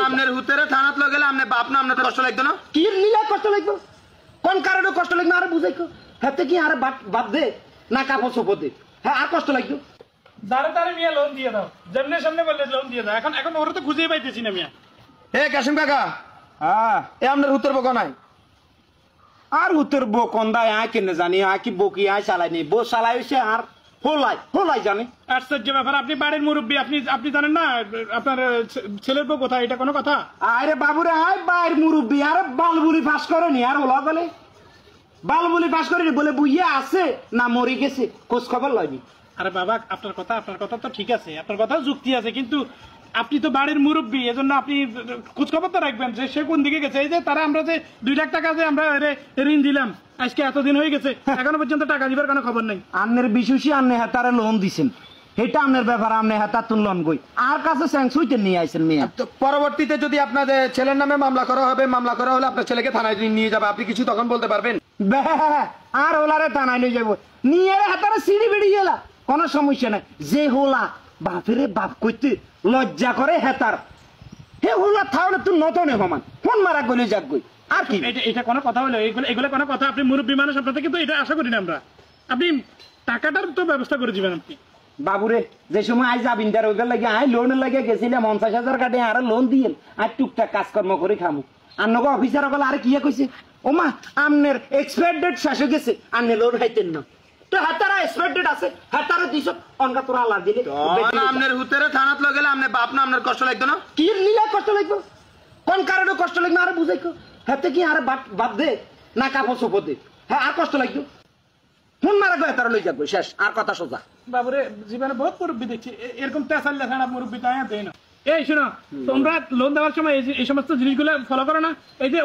আপনার হুতেরে থানাত লগে গেলে আপনি বাপ না আপনার কষ্ট লাগতো না কি নিলে কষ্ট লাগবে কোন কারণে কষ্ট লাগবে আরে বুঝাইকো হাতে কি আরে বাপ দে না কাপড় চোপড় দে হ্যাঁ আর কষ্ট লাগবে যারে তারে মিয়া লোন দিয়ে দাও যেমনে সামনে বললে লোন দিয়ে দাও এখন ওরা তো খুঁজেই পাইতেছি না মিয়া এ কাশিম কাকা হ্যাঁ এ আপনার হুতের বকা নাই আর উত্তর বো কন্দায় আয় কেনে জানি আয় কি বকি আয় চালাইনি বো চালাইছে আর হোলাই জানে আশ্চর্য ব্যাপার আপনি বাড়ির মুরব্বী আপনি জানেন না আপনার ছেলের বউ কোথায় এটা কোনো কথা আরে বাবুরে আয় বাইর মুরব্বী আর বালবুলি ফাঁস করেনি আর ওলা বলে বালবুলি ফাঁস করেনি বলে বুইয়া আছে না মরে গেছে খোঁজ খবর লয়নি আরে বাবা আপনার কথা তো ঠিক আছে আপনার কথাও যুক্তি আছে কিন্তু আপনি তো বাড়ির মুরব্বী এজন্য আপনি খোঁজ খবর তো রাখবেন যে সে কোন দিকে গেছে এই যে তারা আমরা যে 2 লাখ টাকা যে আমরা ঋণ দিলাম আজকে এতদিন হয়ে গেছে এখনো পর্যন্ত টাকা দিবার কোনো খবর নাই আন্নের বিশুষি আন্নে হাতারে লোন দিছেন এটা আপনার ব্যাপার আপনি হাতার তুন লোন গই আর কাছে স্যাংস হইতে নিয়ে আইছেন মেয়ে তো পরবর্তীতে যদি আপনাদের ছেলের নামে মামলা করা হবে মামলা করা হলে আপনার ছেলেকে থানায় নিয়ে যাবে আপনি কিছু তখন বলতে পারবেন আর ওলারে টানাই লই যাব নিয়ে হাতারে সিঁড়ি বেড়ি গেলা কোনো সমস্যা নাই যে হোলা বাপেরে বাপ কইতে লজ্জা করে হেতার হে হোলা তাহলে তুই নতনে হমান ফোন মারা গলে যাক গই আর কি এটা কোনো কথা হলো এগুলো কোনো কথা আপনি মুরব্বী মানুষ আপনার থেকে তো এটা আশা করি না আমরা আপনি টাকাটার তো ব্যবস্থা করে দিবেন আপনি বাবুরে যে সময় আই যাবিন তার ওইগুলো লাগে আই লোনের লাগে গেছিলাম 50,000 কাটে আর লোন দিয়ে আর টুকটাক কাজকর্ম করে খামু আর নগো অফিসার বলে আর কি কইছে ওমা আমনের এক্সপায়ার ডেট শেষ হয়ে গেছে আপনি লোন খাইতেন না তো হাতারা এক্সপায়ার ডেট আছে হাতারা দিছ অনকা তোরা আল্লাহ দিলে আপনার হুতেরে থানাত লগে গেলে আপনি বাপ না আপনার কষ্ট লাগতো না কি নিলে কষ্ট লাগবে কোন কারণে কষ্ট লাগবে আরে বুঝাইকো হাতে কি আরে বাপ দে না কাপড় চোপড় দে হ্যাঁ আর কষ্ট লাগবে ফোন মারা গো তারা লই যাবো শেষ আর কথা সোজা বাবুরে জীবনে বহুত মুরব্বী দেখছি এরকম তেসাল্লা ছাড়া মুরব্বী তাই দেয় না এই শোনো তোমরা লোন দেওয়ার সময় এই সমস্ত জিনিসগুলো ফলো করো না এই যে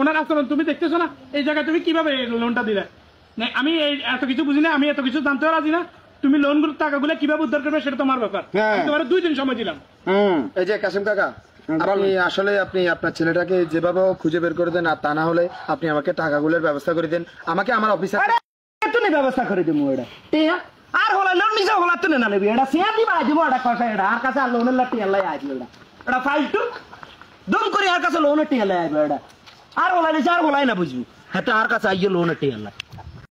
ওনার আচরণ তুমি দেখতেছো না এই জায়গায় তুমি কিভাবে লোনটা দিলে না আমি এত কিছু বুঝি না আমি এত কিছু জানতেও রাজি না তুমি লোনগুলো টাকাগুলো কিভাবে উদ্ধার করবে সেটা তোমার ব্যাপার তোমার 2 দিন সময় দিলাম এই যে কাসিম কাকা আপনি আসলে আপনি আপনার ছেলেটাকে যেভাবে খুঁজে বের করে দেন আর তা না হলে আপনি আমাকে টাকাগুলোর ব্যবস্থা করে দেন আমাকে আমার অফিসার তুমি ব্যবস্থা করে দেবো এটা টিয়া আর হলা লোন নিছে হলা তুই না নেবি এটা সিয়া দিবা দিব এটা কথা এটা আর কাছে লোনের লাটি আল্লাহ আইবি এটা ফাইলটু দম করে আর কাছে লোনের টি আল্লাহ আইবি এটা আর হলা নিছে আর হলাই না বুঝবি হাতে আর কাছে আইয়ে লোনের টি আল্লাহ